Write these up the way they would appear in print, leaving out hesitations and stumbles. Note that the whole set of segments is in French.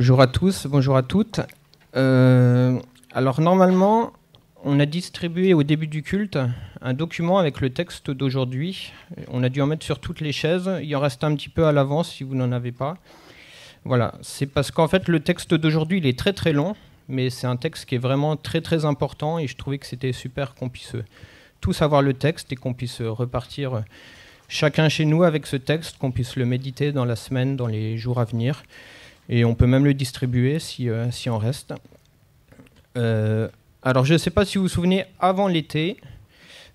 Bonjour à tous, bonjour à toutes. Alors normalement, on a distribué au début du culte un document avec le texte d'aujourd'hui. On a dû en mettre sur toutes les chaises. Il en reste un petit peu à l'avance si vous n'en avez pas. Voilà, c'est parce qu'en fait le texte d'aujourd'hui il est très très long, mais c'est un texte qui est vraiment très très important et je trouvais que c'était super qu'on puisse tous avoir le texte et qu'on puisse repartir chacun chez nous avec ce texte, qu'on puisse le méditer dans la semaine, dans les jours à venir. Et on peut même le distribuer si en reste. Alors je ne sais pas si vous vous souvenez, avant l'été,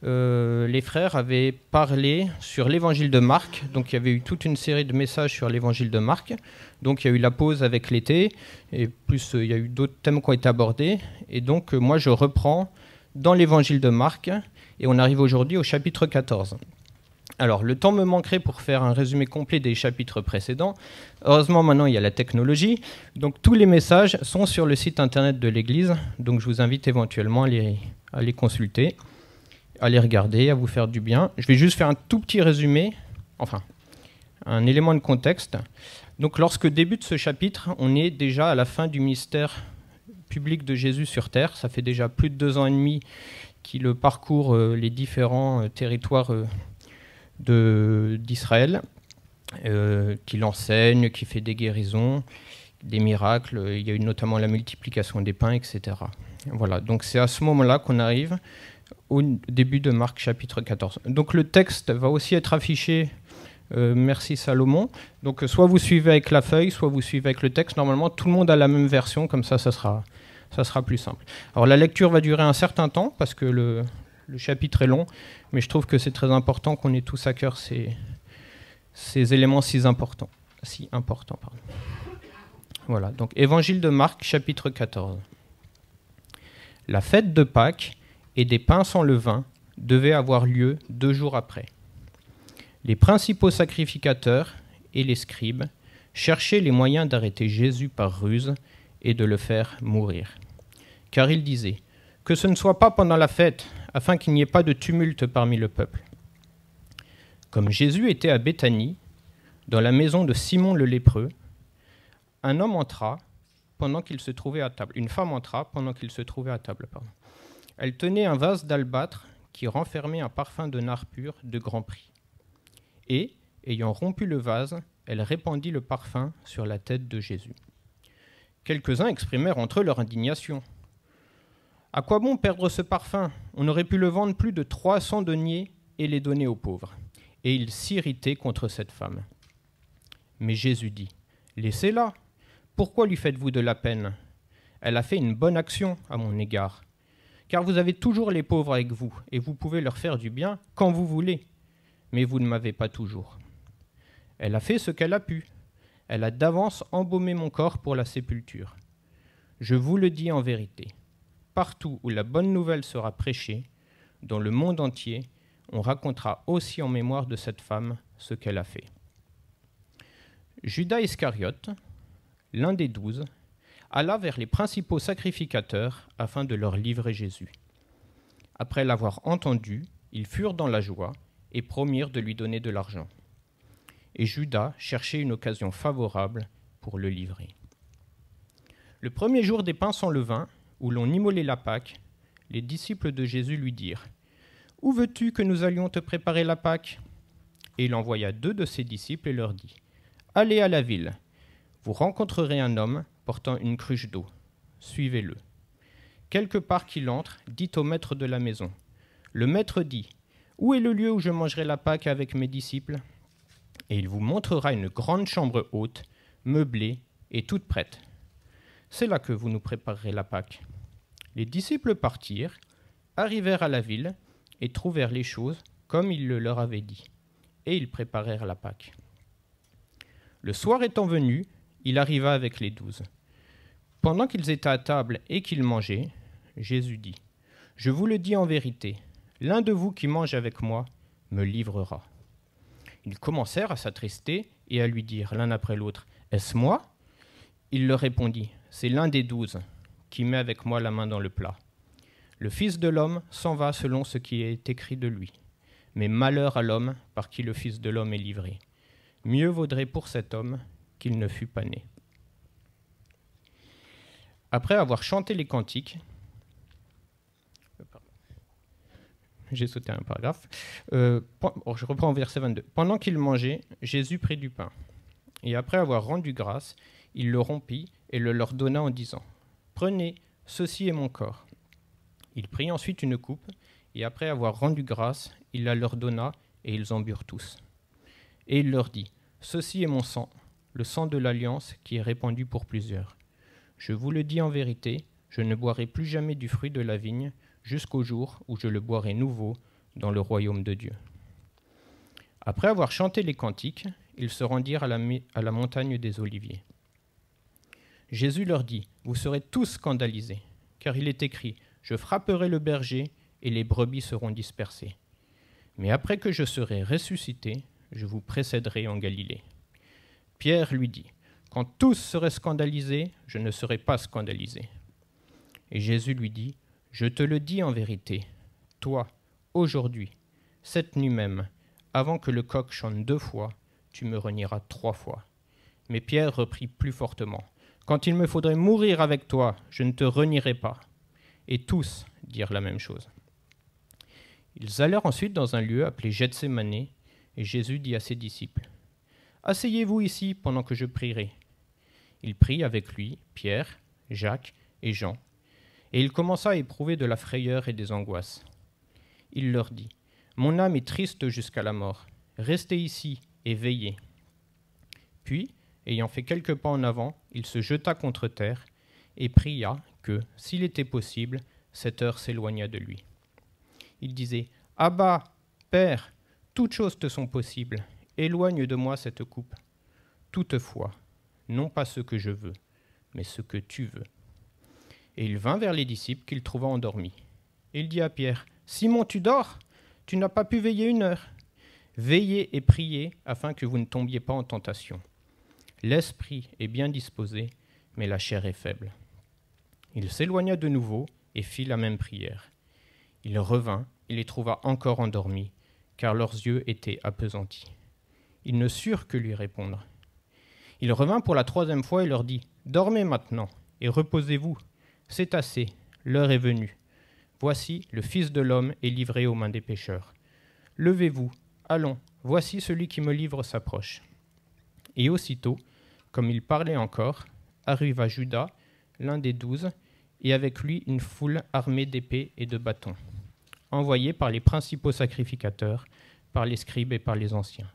les frères avaient parlé sur l'évangile de Marc. Donc il y avait eu toute une série de messages sur l'évangile de Marc. Donc il y a eu la pause avec l'été, et plus il y a eu d'autres thèmes qui ont été abordés. Et donc moi je reprends dans l'évangile de Marc, et on arrive aujourd'hui au chapitre 14. Alors, le temps me manquerait pour faire un résumé complet des chapitres précédents. Heureusement, maintenant, il y a la technologie. Donc, tous les messages sont sur le site internet de l'Église. Donc, je vous invite éventuellement à les consulter, à les regarder, à vous faire du bien. Je vais juste faire un tout petit résumé, enfin, un élément de contexte. Donc, lorsque débute ce chapitre, on est déjà à la fin du ministère public de Jésus sur Terre. Ça fait déjà plus de 2 ans et demi qu'il parcourt les différents territoires d'Israël, qu'il enseigne, qui fait des guérisons, des miracles. Il y a eu notamment la multiplication des pains, etc. Voilà, donc c'est à ce moment-là qu'on arrive au début de Marc chapitre 14. Donc le texte va aussi être affiché, merci Salomon. Donc soit vous suivez avec la feuille, soit vous suivez avec le texte. Normalement, tout le monde a la même version, comme ça sera plus simple. Alors la lecture va durer un certain temps, parce que le chapitre est long, mais je trouve que c'est très important qu'on ait tous à cœur ces éléments si importants. Voilà, donc Évangile de Marc, chapitre 14. La fête de Pâques et des pains sans levain devait avoir lieu 2 jours après. Les principaux sacrificateurs et les scribes cherchaient les moyens d'arrêter Jésus par ruse et de le faire mourir. Car ils disaient « Que ce ne soit pas pendant la fête, afin qu'il n'y ait pas de tumulte parmi le peuple. » Comme Jésus était à Béthanie, dans la maison de Simon le lépreux, un homme entra pendant qu'il se trouvait à table. Une femme entra pendant qu'il se trouvait à table. Elle tenait un vase d'albâtre qui renfermait un parfum de nard pur de grand prix. Et, ayant rompu le vase, elle répandit le parfum sur la tête de Jésus. Quelques-uns exprimèrent entre eux leur indignation. « À quoi bon perdre ce parfum ? On aurait pu le vendre plus de 300 deniers et les donner aux pauvres. » Et ils s'irritaient contre cette femme. Mais Jésus dit, « Laissez-la. Pourquoi lui faites-vous de la peine ? Elle a fait une bonne action à mon égard. Car vous avez toujours les pauvres avec vous, et vous pouvez leur faire du bien quand vous voulez. Mais vous ne m'avez pas toujours. Elle a fait ce qu'elle a pu. Elle a d'avance embaumé mon corps pour la sépulture. Je vous le dis en vérité. Partout où la bonne nouvelle sera prêchée, dans le monde entier, on racontera aussi en mémoire de cette femme ce qu'elle a fait. » Judas Iscariote, l'un des 12, alla vers les principaux sacrificateurs afin de leur livrer Jésus. Après l'avoir entendu, ils furent dans la joie et promirent de lui donner de l'argent. Et Judas cherchait une occasion favorable pour le livrer. Le premier jour des pains sans levain, où l'on immolait la Pâque, les disciples de Jésus lui dirent « Où veux-tu que nous allions te préparer la Pâque ?» Et il envoya 2 de ses disciples et leur dit « Allez à la ville, vous rencontrerez un homme portant une cruche d'eau. Suivez-le. Quelque part qu'il entre, dites au maître de la maison. Le maître dit « Où est le lieu où je mangerai la Pâque avec mes disciples ?» Et il vous montrera une grande chambre haute, meublée et toute prête. C'est là que vous nous préparerez la Pâque. » Les disciples partirent, arrivèrent à la ville et trouvèrent les choses comme il le leur avait dit. Et ils préparèrent la Pâque. Le soir étant venu, il arriva avec les 12. Pendant qu'ils étaient à table et qu'ils mangeaient, Jésus dit « Je vous le dis en vérité, l'un de vous qui mange avec moi me livrera. » Ils commencèrent à s'attrister et à lui dire l'un après l'autre « Est-ce moi ?» Il leur répondit « C'est l'un des 12 qui met avec moi la main dans le plat. Le Fils de l'homme s'en va selon ce qui est écrit de lui. Mais malheur à l'homme par qui le Fils de l'homme est livré. Mieux vaudrait pour cet homme qu'il ne fût pas né. » Après avoir chanté les cantiques, j'ai sauté un paragraphe, je reprends au verset 22. Pendant qu'il mangeait, Jésus prit du pain, et après avoir rendu grâce, il le rompit et le leur donna en disant « Prenez, ceci est mon corps ». Il prit ensuite une coupe, et après avoir rendu grâce, il la leur donna, et ils en burent tous. Et il leur dit « Ceci est mon sang, le sang de l'alliance qui est répandu pour plusieurs. Je vous le dis en vérité, je ne boirai plus jamais du fruit de la vigne, jusqu'au jour où je le boirai nouveau dans le royaume de Dieu. » Après avoir chanté les cantiques, ils se rendirent à la montagne des Oliviers. Jésus leur dit « Vous serez tous scandalisés, car il est écrit « Je frapperai le berger, et les brebis seront dispersées. Mais après que je serai ressuscité, je vous précéderai en Galilée. » Pierre lui dit « Quand tous seraient scandalisés, je ne serai pas scandalisé. » Et Jésus lui dit « Je te le dis en vérité, toi, aujourd'hui, cette nuit même, avant que le coq chante 2 fois, tu me renieras 3 fois. » Mais Pierre reprit plus fortement « Quand il me faudrait mourir avec toi, je ne te renierai pas. » Et tous dirent la même chose. Ils allèrent ensuite dans un lieu appelé Gethsémanée, et Jésus dit à ses disciples « Asseyez-vous ici pendant que je prierai. » Il prit avec lui Pierre, Jacques et Jean, et il commença à éprouver de la frayeur et des angoisses. Il leur dit « Mon âme est triste jusqu'à la mort. Restez ici et veillez. » Puis, ayant fait quelques pas en avant, il se jeta contre terre et pria que, s'il était possible, cette heure s'éloignât de lui. Il disait « Abba, Père, toutes choses te sont possibles. Éloigne de moi cette coupe. Toutefois, non pas ce que je veux, mais ce que tu veux. » Et il vint vers les disciples qu'il trouva endormis. Il dit à Pierre « Simon, tu dors ? Tu n'as pas pu veiller 1 heure ? Veillez et priez afin que vous ne tombiez pas en tentation. L'esprit est bien disposé, mais la chair est faible. » Il s'éloigna de nouveau et fit la même prière. Il revint et les trouva encore endormis, car leurs yeux étaient appesantis. Ils ne surent que lui répondre. Il revint pour la 3e fois et leur dit « Dormez maintenant et reposez-vous. C'est assez, l'heure est venue. Voici, le Fils de l'homme est livré aux mains des pécheurs. Levez-vous, allons, voici celui qui me livre s'approche. » Et aussitôt, comme il parlait encore, arriva Judas, l'un des 12, et avec lui une foule armée d'épées et de bâtons, envoyés par les principaux sacrificateurs, par les scribes et par les anciens.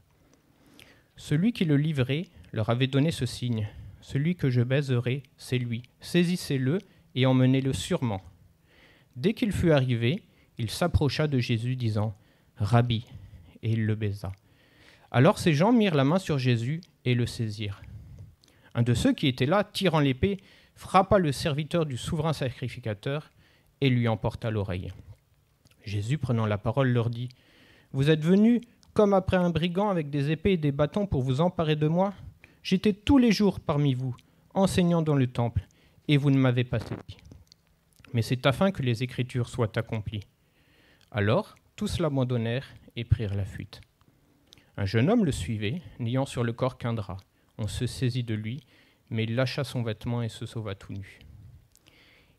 Celui qui le livrait leur avait donné ce signe : « Celui que je baiserai, c'est lui. Saisissez-le et emmenez-le sûrement. » Dès qu'il fut arrivé, il s'approcha de Jésus, disant « Rabbi », et il le baisa. Alors ces gens mirent la main sur Jésus et le saisirent. Un de ceux qui étaient là, tirant l'épée, frappa le serviteur du souverain sacrificateur et lui emporta l'oreille. Jésus, prenant la parole, leur dit « Vous êtes venus comme après un brigand avec des épées et des bâtons pour vous emparer de moi ? J'étais tous les jours parmi vous, enseignant dans le temple, et vous ne m'avez pas saisi. Mais c'est afin que les Écritures soient accomplies. » Alors, tous l'abandonnèrent et prirent la fuite. Un jeune homme le suivait, n'ayant sur le corps qu'un drap. On se saisit de lui, mais il lâcha son vêtement et se sauva tout nu.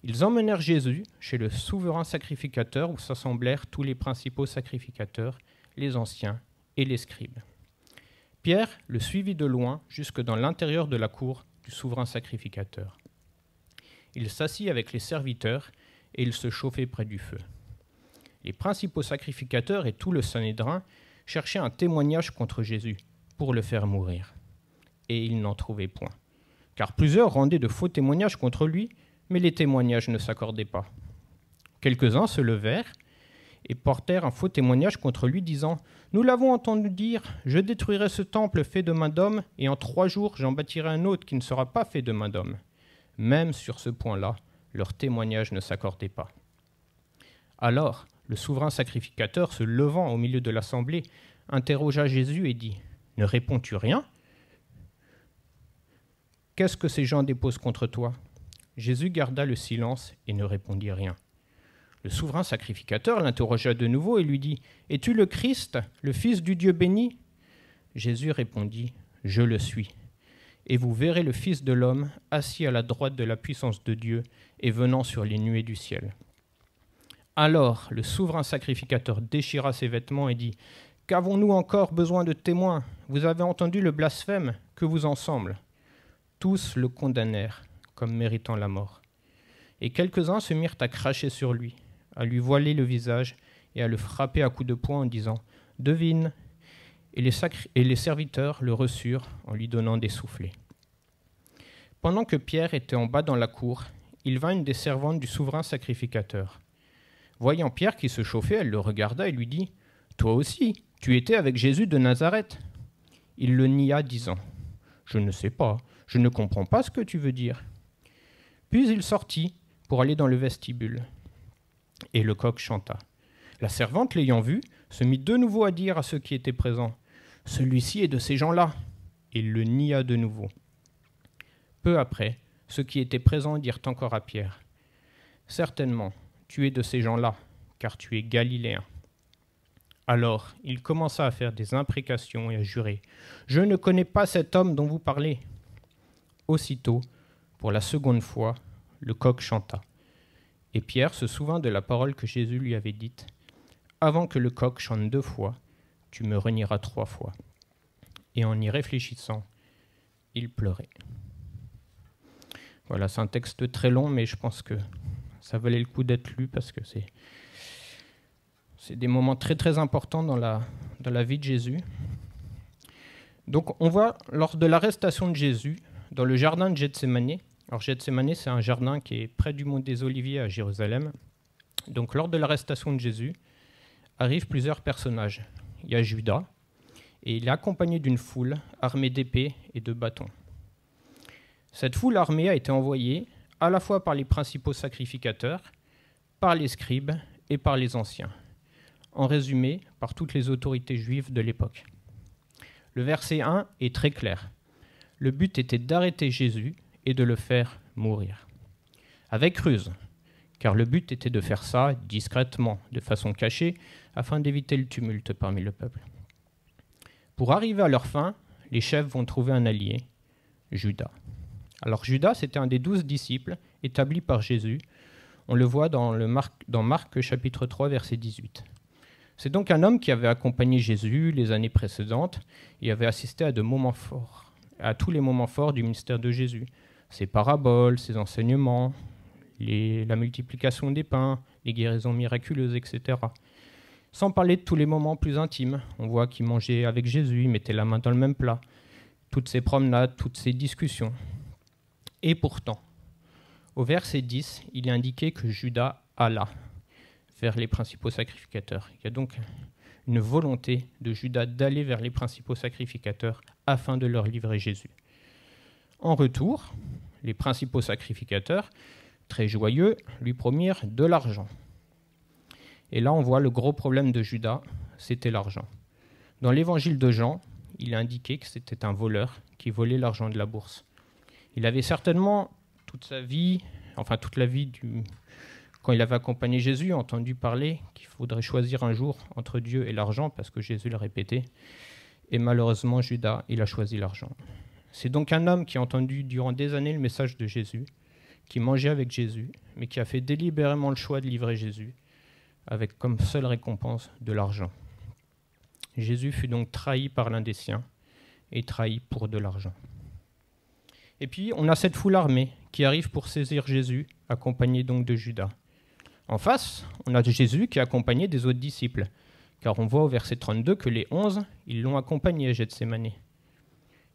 Ils emmenèrent Jésus chez le souverain sacrificateur où s'assemblèrent tous les principaux sacrificateurs, les anciens et les scribes. Pierre le suivit de loin jusque dans l'intérieur de la cour du souverain sacrificateur. Il s'assit avec les serviteurs et il se chauffait près du feu. Les principaux sacrificateurs et tout le Sanhédrin cherchaient un témoignage contre Jésus pour le faire mourir. Et ils n'en trouvaient point. Car plusieurs rendaient de faux témoignages contre lui, mais les témoignages ne s'accordaient pas. Quelques-uns se levèrent et portèrent un faux témoignage contre lui, disant « Nous l'avons entendu dire, je détruirai ce temple fait de main d'homme, et en 3 jours j'en bâtirai un autre qui ne sera pas fait de main d'homme. » Même sur ce point-là, leur témoignage ne s'accordait pas. Alors, le souverain sacrificateur, se levant au milieu de l'assemblée, interrogea Jésus et dit « Ne réponds-tu rien ? Qu'est-ce que ces gens déposent contre toi ?» Jésus garda le silence et ne répondit rien. Le souverain sacrificateur l'interrogea de nouveau et lui dit « Es-tu le Christ, le Fils du Dieu béni ?» Jésus répondit « Je le suis. et vous verrez le Fils de l'homme assis à la droite de la puissance de Dieu et venant sur les nuées du ciel. » Alors le souverain sacrificateur déchira ses vêtements et dit : « Qu'avons-nous encore besoin de témoins ? Vous avez entendu le blasphème, que vous en semble ? » Tous le condamnèrent comme méritant la mort. Et quelques-uns se mirent à cracher sur lui, à lui voiler le visage et à le frapper à coups de poing en disant : « Devine !» Et les serviteurs le reçurent en lui donnant des soufflets. Pendant que Pierre était en bas dans la cour, il vint une des servantes du souverain sacrificateur. Voyant Pierre qui se chauffait, elle le regarda et lui dit : « Toi aussi, tu étais avec Jésus de Nazareth. » Il le nia, disant : « Je ne sais pas, je ne comprends pas ce que tu veux dire. » Puis il sortit pour aller dans le vestibule. Et le coq chanta. La servante, l'ayant vu, se mit de nouveau à dire à ceux qui étaient présents : « Celui-ci est de ces gens-là. » Et il le nia de nouveau. Peu après, ceux qui étaient présents dirent encore à Pierre : « Certainement, tu es de ces gens-là, car tu es galiléen. » Alors il commença à faire des imprécations et à jurer : « Je ne connais pas cet homme dont vous parlez. » Aussitôt, pour la seconde fois, le coq chanta. Et Pierre se souvint de la parole que Jésus lui avait dite : « Avant que le coq chante 2 fois, tu me renieras 3 fois. » Et en y réfléchissant, il pleurait. Voilà, c'est un texte très long, mais je pense que ça valait le coup d'être lu parce que c'est des moments très très importants dans la vie de Jésus. Donc on voit lors de l'arrestation de Jésus dans le jardin de Gethsémani. Alors Gethsémani, c'est un jardin qui est près du mont des Oliviers à Jérusalem. Donc lors de l'arrestation de Jésus, arrivent plusieurs personnages. Il y a Judas, et il est accompagné d'une foule armée d'épées et de bâtons. Cette foule armée a été envoyée à la fois par les principaux sacrificateurs, par les scribes et par les anciens. En résumé, par toutes les autorités juives de l'époque. Le verset 1 est très clair. Le but était d'arrêter Jésus et de le faire mourir. Avec ruse, car le but était de faire ça discrètement, de façon cachée, afin d'éviter le tumulte parmi le peuple. Pour arriver à leur fin, les chefs vont trouver un allié, Judas. Alors Judas, c'était un des 12 disciples établis par Jésus. On le voit dans Marc chapitre 3, verset 18. C'est donc un homme qui avait accompagné Jésus les années précédentes et avait assisté à tous les moments forts du ministère de Jésus. Ses paraboles, ses enseignements, la multiplication des pains, les guérisons miraculeuses, etc. Sans parler de tous les moments plus intimes. On voit qu'il mangeait avec Jésus, il mettait la main dans le même plat. Toutes ces promenades, toutes ces discussions. Et pourtant, au verset 10, il est indiqué que Judas alla vers les principaux sacrificateurs. Il y a donc une volonté de Judas d'aller vers les principaux sacrificateurs afin de leur livrer Jésus. En retour, les principaux sacrificateurs, très joyeux, lui promirent de l'argent. Et là, on voit le gros problème de Judas, c'était l'argent. Dans l'évangile de Jean, il est indiqué que c'était un voleur qui volait l'argent de la bourse. Il avait certainement toute la vie quand il avait accompagné Jésus, entendu parler qu'il faudrait choisir un jour entre Dieu et l'argent, parce que Jésus le répétait. Et malheureusement, Judas, il a choisi l'argent. C'est donc un homme qui a entendu durant des années le message de Jésus, qui mangeait avec Jésus, mais qui a fait délibérément le choix de livrer Jésus, avec comme seule récompense de l'argent. Jésus fut donc trahi par l'un des siens, et trahi pour de l'argent. Et puis, on a cette foule armée qui arrive pour saisir Jésus, accompagné donc de Judas. En face, on a Jésus qui est accompagné des autres disciples, car on voit au verset 32 que les 11, ils l'ont accompagné à Gethsémani.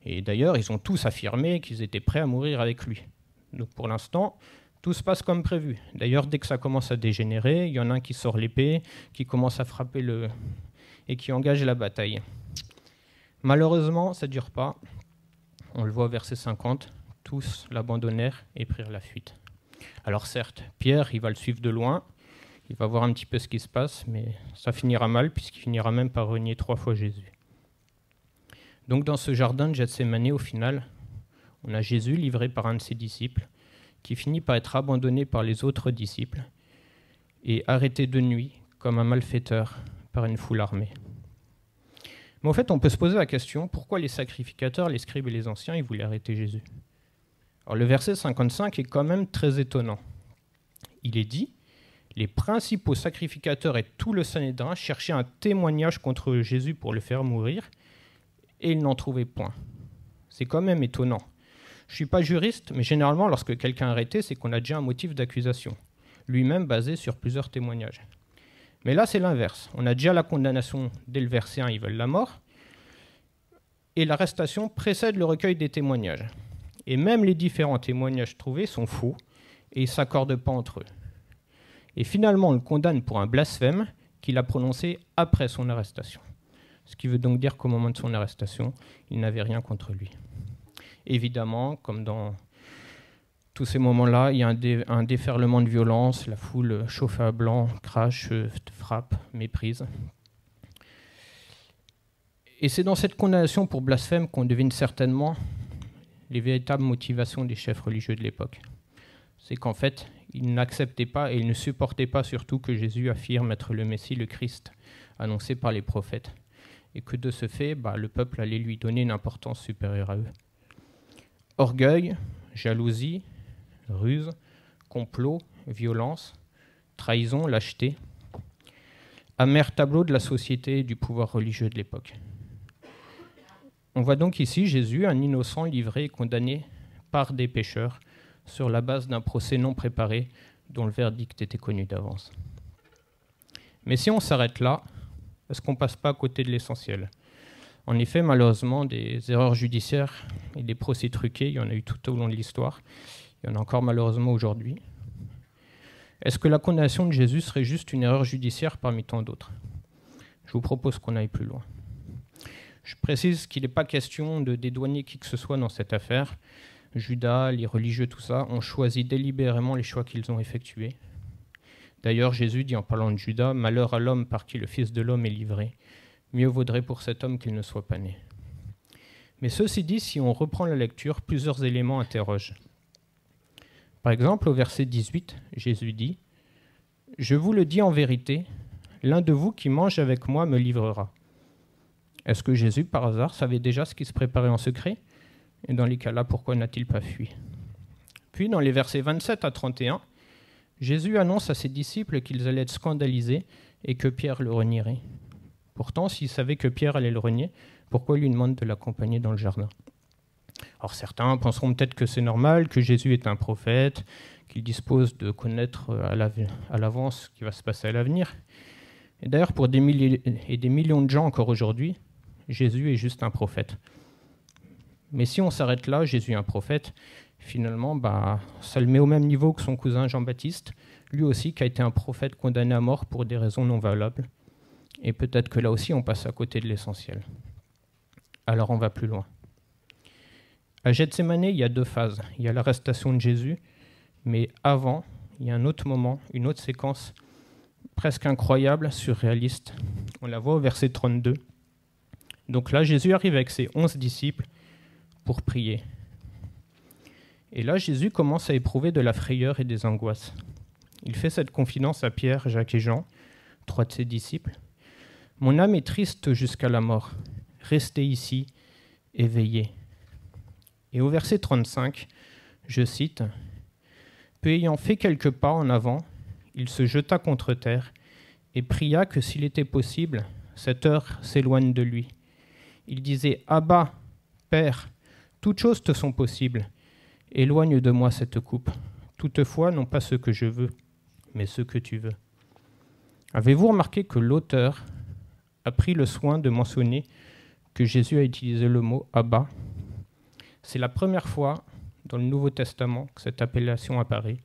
Et d'ailleurs, ils ont tous affirmé qu'ils étaient prêts à mourir avec lui. Donc pour l'instant, tout se passe comme prévu. D'ailleurs, dès que ça commence à dégénérer, il y en a un qui sort l'épée, qui commence à frapper et qui engage la bataille. Malheureusement, ça ne dure pas. On le voit au verset 50, tous l'abandonnèrent et prirent la fuite. Alors certes, Pierre, il va le suivre de loin, il va voir un petit peu ce qui se passe, mais ça finira mal, puisqu'il finira même par renier 3 fois Jésus. Donc dans ce jardin de Gethsémani, au final, on a Jésus livré par un de ses disciples, qui finit par être abandonné par les autres disciples, et arrêté de nuit, comme un malfaiteur, par une foule armée. Mais en fait, on peut se poser la question, pourquoi les sacrificateurs, les scribes et les anciens, ils voulaient arrêter Jésus? Alors, le verset 55 est quand même très étonnant. Il est dit, les principaux sacrificateurs et tout le Sanhédrin cherchaient un témoignage contre Jésus pour le faire mourir, et ils n'en trouvaient point. C'est quand même étonnant. Je ne suis pas juriste, mais généralement, lorsque quelqu'un est arrêté, c'est qu'on a déjà un motif d'accusation, lui-même basé sur plusieurs témoignages. Mais là, c'est l'inverse. On a déjà la condamnation dès le verset 1, ils veulent la mort, et l'arrestation précède le recueil des témoignages. Et même les différents témoignages trouvés sont faux, et ils ne s'accordent pas entre eux. Et finalement, on le condamne pour un blasphème qu'il a prononcé après son arrestation. Ce qui veut donc dire qu'au moment de son arrestation, il n'avait rien contre lui. Évidemment, comme dans tous ces moments-là, il y a un déferlement de violence, la foule chauffe à blanc, crache, frappe, méprise. Et c'est dans cette condamnation pour blasphème qu'on devine certainement les véritables motivations des chefs religieux de l'époque. C'est qu'en fait, ils n'acceptaient pas et ils ne supportaient pas surtout que Jésus affirme être le Messie, le Christ, annoncé par les prophètes. Et que de ce fait, le peuple allait lui donner une importance supérieure à eux. Orgueil, jalousie, ruse, complot, violence, trahison, lâcheté. Amer tableau de la société et du pouvoir religieux de l'époque. On voit donc ici Jésus, un innocent livré et condamné par des pécheurs sur la base d'un procès non préparé dont le verdict était connu d'avance. Mais si on s'arrête là, est-ce qu'on ne passe pas à côté de l'essentiel? En effet, malheureusement, des erreurs judiciaires et des procès truqués, il y en a eu tout au long de l'histoire. Il y en a encore malheureusement aujourd'hui. Est-ce que la condamnation de Jésus serait juste une erreur judiciaire parmi tant d'autres? Je vous propose qu'on aille plus loin. Je précise qu'il n'est pas question de dédouaner qui que ce soit dans cette affaire. Judas, les religieux, tout ça, ont choisi délibérément les choix qu'ils ont effectués. D'ailleurs, Jésus dit en parlant de Judas, « Malheur à l'homme par qui le Fils de l'homme est livré. Mieux vaudrait pour cet homme qu'il ne soit pas né. » Mais ceci dit, si on reprend la lecture, plusieurs éléments interrogent. Par exemple, au verset 18, Jésus dit « Je vous le dis en vérité, l'un de vous qui mange avec moi me livrera. » Est-ce que Jésus, par hasard, savait déjà ce qui se préparait en secret? Et dans les cas-là, pourquoi n'a-t-il pas fui? Puis, dans les versets 27 à 31, Jésus annonce à ses disciples qu'ils allaient être scandalisés et que Pierre le renierait. Pourtant, s'il savait que Pierre allait le renier, pourquoi il lui demande de l'accompagner dans le jardin? Alors certains penseront peut-être que c'est normal, que Jésus est un prophète, qu'il dispose de connaître à l'avance ce qui va se passer à l'avenir. Et d'ailleurs, pour des milliers et des millions de gens encore aujourd'hui, Jésus est juste un prophète. Mais si on s'arrête là, Jésus est un prophète, finalement, ça le met au même niveau que son cousin Jean-Baptiste, lui aussi qui a été un prophète condamné à mort pour des raisons non valables. Et peut-être que là aussi, on passe à côté de l'essentiel. Alors on va plus loin. À Gethsémani, il y a deux phases. Il y a l'arrestation de Jésus, mais avant, il y a un autre moment, une autre séquence presque incroyable, surréaliste. On la voit au verset 32. Donc là, Jésus arrive avec ses 11 disciples pour prier. Et là, Jésus commence à éprouver de la frayeur et des angoisses. Il fait cette confidence à Pierre, Jacques et Jean, 3 de ses disciples. « Mon âme est triste jusqu'à la mort. Restez ici et veillez. » Et au verset 35, je cite, « Peu ayant fait quelques pas en avant, il se jeta contre terre et pria que s'il était possible, cette heure s'éloigne de lui. Il disait, « Abba, Père, toutes choses te sont possibles. Éloigne de moi cette coupe. Toutefois, non pas ce que je veux, mais ce que tu veux. » Avez-vous remarqué que l'auteur a pris le soin de mentionner que Jésus a utilisé le mot « Abba ». C'est la première fois dans le Nouveau Testament que cette appellation apparaît,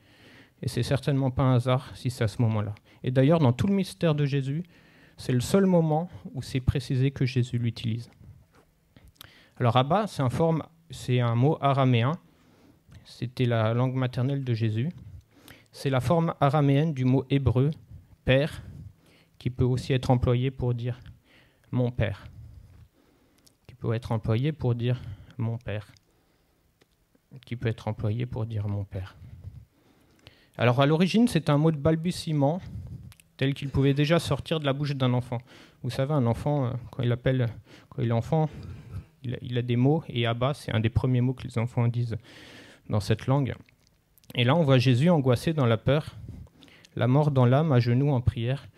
et c'est certainement pas un hasard si c'est à ce moment-là. Et d'ailleurs, dans tout le mystère de Jésus, c'est le seul moment où c'est précisé que Jésus l'utilise. Alors Abba, c'est un mot araméen, c'était la langue maternelle de Jésus. C'est la forme araméenne du mot hébreu « père », qui peut aussi être employé pour dire « mon père », qui peut être employé pour dire « mon père », qui peut être employé pour dire « mon père ». Alors à l'origine, c'est un mot de balbutiement, tels qu'ils pouvaient déjà sortir de la bouche d'un enfant. Vous savez, un enfant, quand il est enfant, il a des mots, et Abba, c'est un des premiers mots que les enfants disent dans cette langue. Et là, on voit Jésus angoissé dans la peur, la mort dans l'âme, à genoux en prière,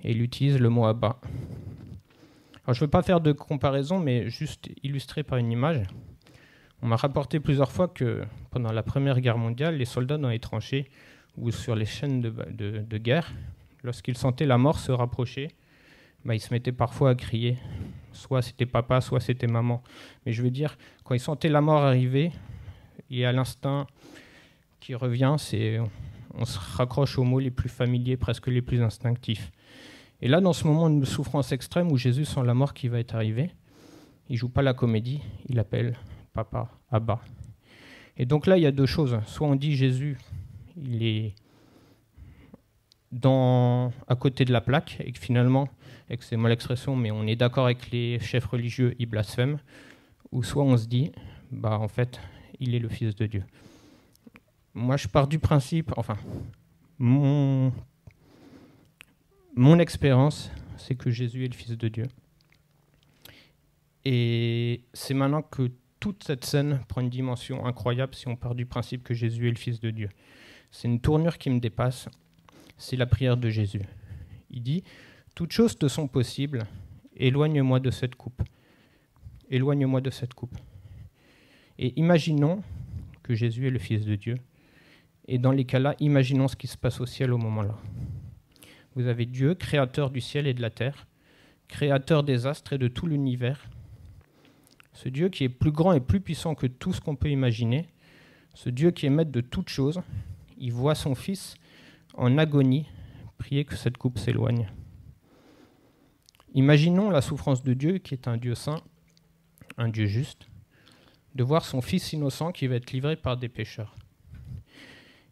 et il utilise le mot Abba. Alors, je ne veux pas faire de comparaison, mais juste illustrer par une image. On m'a rapporté plusieurs fois que pendant la Première Guerre mondiale, les soldats dans les tranchées ou sur les chaînes de guerre, lorsqu'ils sentaient la mort se rapprocher, ils se mettaient parfois à crier. Soit c'était papa, soit c'était maman. Mais je veux dire, quand ils sentaient la mort arriver, il y a l'instinct qui revient, on se raccroche aux mots les plus familiers, presque les plus instinctifs. Et là, dans ce moment de souffrance extrême où Jésus sent la mort qui va être arrivée, il ne joue pas la comédie, il appelle papa, Abba. Et donc là, il y a deux choses. Soit on dit Jésus, il est à côté de la plaque, et que finalement, excusez-moi l'expression, mais on est d'accord avec les chefs religieux, il blasphème. Ou soit on se dit, en fait, il est le Fils de Dieu. Moi, je pars du principe, mon expérience, c'est que Jésus est le Fils de Dieu. Et c'est maintenant que toute cette scène prend une dimension incroyable si on part du principe que Jésus est le Fils de Dieu. C'est une tournure qui me dépasse, c'est la prière de Jésus. Il dit « Toutes choses te sont possibles, éloigne-moi de cette coupe. Éloigne-moi de cette coupe. » Et imaginons que Jésus est le Fils de Dieu. Et dans les cas-là, imaginons ce qui se passe au ciel au moment-là. Vous avez Dieu, créateur du ciel et de la terre, créateur des astres et de tout l'univers. Ce Dieu qui est plus grand et plus puissant que tout ce qu'on peut imaginer, ce Dieu qui est maître de toutes choses, il voit son Fils en agonie prier que cette coupe s'éloigne. Imaginons la souffrance de Dieu qui est un Dieu saint, un Dieu juste, de voir son Fils innocent qui va être livré par des pécheurs.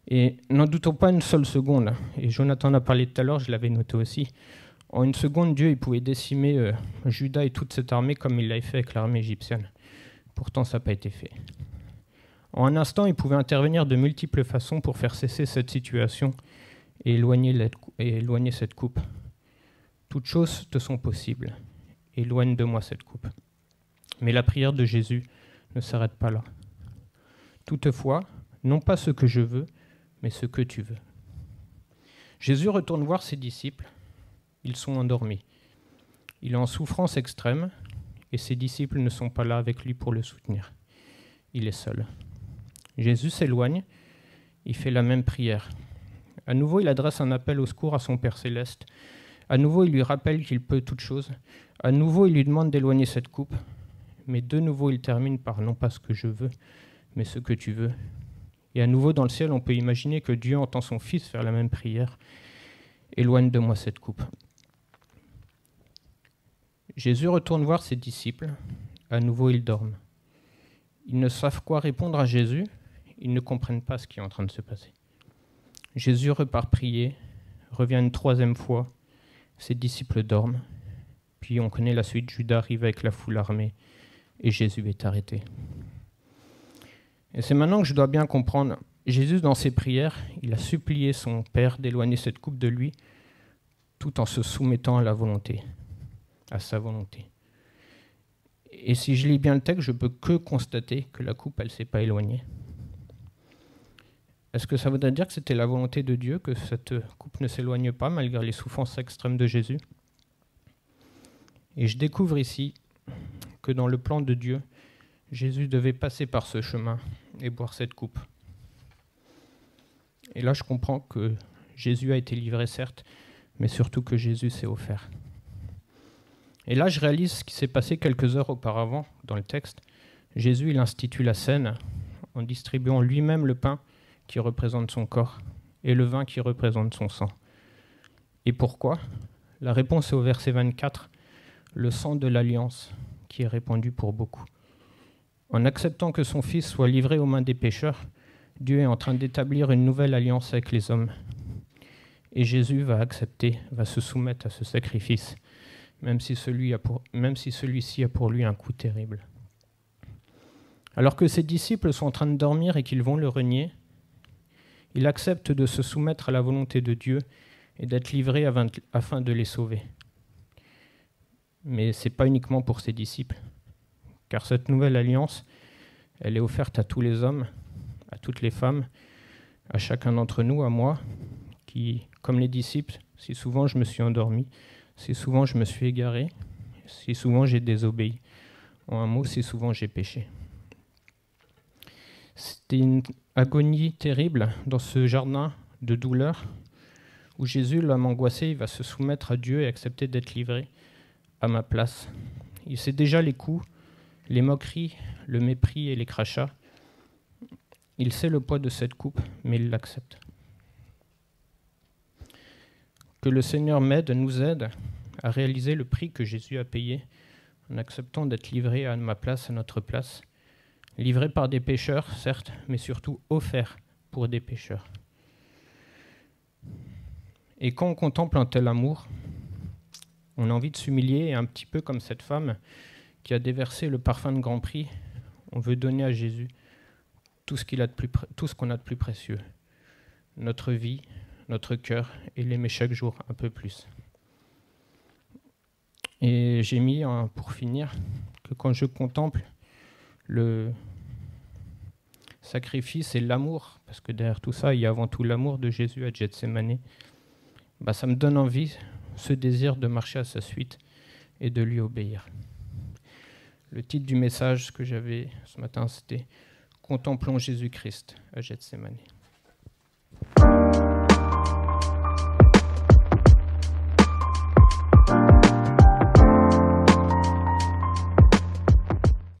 Et n'en doutons pas une seule seconde, et Jonathan en a parlé tout à l'heure, je l'avais noté aussi, en une seconde, Dieu il pouvait décimer Juda et toute cette armée comme il l'avait fait avec l'armée égyptienne. Pourtant, ça n'a pas été fait. En un instant, il pouvait intervenir de multiples façons pour faire cesser cette situation et éloigner cette coupe. Toutes choses te sont possibles. Éloigne de moi cette coupe. Mais la prière de Jésus ne s'arrête pas là. Toutefois, non pas ce que je veux, mais ce que tu veux. Jésus retourne voir ses disciples. Ils sont endormis. Il est en souffrance extrême et ses disciples ne sont pas là avec lui pour le soutenir. Il est seul. Jésus s'éloigne, il fait la même prière. À nouveau, il adresse un appel au secours à son Père céleste. À nouveau, il lui rappelle qu'il peut toutes choses. À nouveau, il lui demande d'éloigner cette coupe. Mais de nouveau, il termine par « non pas ce que je veux, mais ce que tu veux ». Et à nouveau, dans le ciel, on peut imaginer que Dieu entend son Fils faire la même prière. « Éloigne de moi cette coupe ». Jésus retourne voir ses disciples. À nouveau, ils dorment. Ils ne savent quoi répondre à Jésus. Ils ne comprennent pas ce qui est en train de se passer. Jésus repart prier, revient une troisième fois. Ses disciples dorment. Puis on connaît la suite. Judas arrive avec la foule armée et Jésus est arrêté. Et c'est maintenant que je dois bien comprendre. Jésus, dans ses prières, il a supplié son Père d'éloigner cette coupe de lui tout en se soumettant à sa volonté. Et si je lis bien le texte, je peux que constater que la coupe, elle ne s'est pas éloignée. Est-ce que ça voudrait dire que c'était la volonté de Dieu que cette coupe ne s'éloigne pas malgré les souffrances extrêmes de Jésus ? Et je découvre ici que dans le plan de Dieu, Jésus devait passer par ce chemin et boire cette coupe. Et là, je comprends que Jésus a été livré, certes, mais surtout que Jésus s'est offert. Et là, je réalise ce qui s'est passé quelques heures auparavant dans le texte. Jésus, il institue la scène en distribuant lui-même le pain qui représente son corps et le vin qui représente son sang. Et pourquoi ? La réponse est au verset 24, le sang de l'alliance qui est répandu pour beaucoup. En acceptant que son Fils soit livré aux mains des pécheurs, Dieu est en train d'établir une nouvelle alliance avec les hommes. Et Jésus va se soumettre à ce sacrifice, même si celui-ci a pour lui un coût terrible. Alors que ses disciples sont en train de dormir et qu'ils vont le renier, il accepte de se soumettre à la volonté de Dieu et d'être livré afin de les sauver. Mais ce n'est pas uniquement pour ses disciples, car cette nouvelle alliance, elle est offerte à tous les hommes, à toutes les femmes, à chacun d'entre nous, à moi, qui, comme les disciples, si souvent je me suis endormi, si souvent je me suis égaré, si souvent j'ai désobéi. En un mot, si souvent j'ai péché. C'était une agonie terrible dans ce jardin de douleur où Jésus, l'homme angoissé, il va se soumettre à Dieu et accepter d'être livré à ma place. Il sait déjà les coups, les moqueries, le mépris et les crachats. Il sait le poids de cette coupe, mais il l'accepte. Que le Seigneur nous aide à réaliser le prix que Jésus a payé en acceptant d'être livré à ma place, à notre place. Livré par des pécheurs, certes, mais surtout offert pour des pécheurs. Et quand on contemple un tel amour, on a envie de s'humilier et un petit peu comme cette femme qui a déversé le parfum de grand prix, on veut donner à Jésus tout ce qu'on a de plus précieux. Notre vie, notre cœur et l'aimer chaque jour un peu plus. Et j'ai mis, pour finir, que quand je contemple le sacrifice et l'amour, parce que derrière tout ça, il y a avant tout l'amour de Jésus à Gethsémani, ça me donne envie, ce désir de marcher à sa suite et de lui obéir. Le titre du message que j'avais ce matin, c'était « Contemplons Jésus-Christ à Gethsémani ».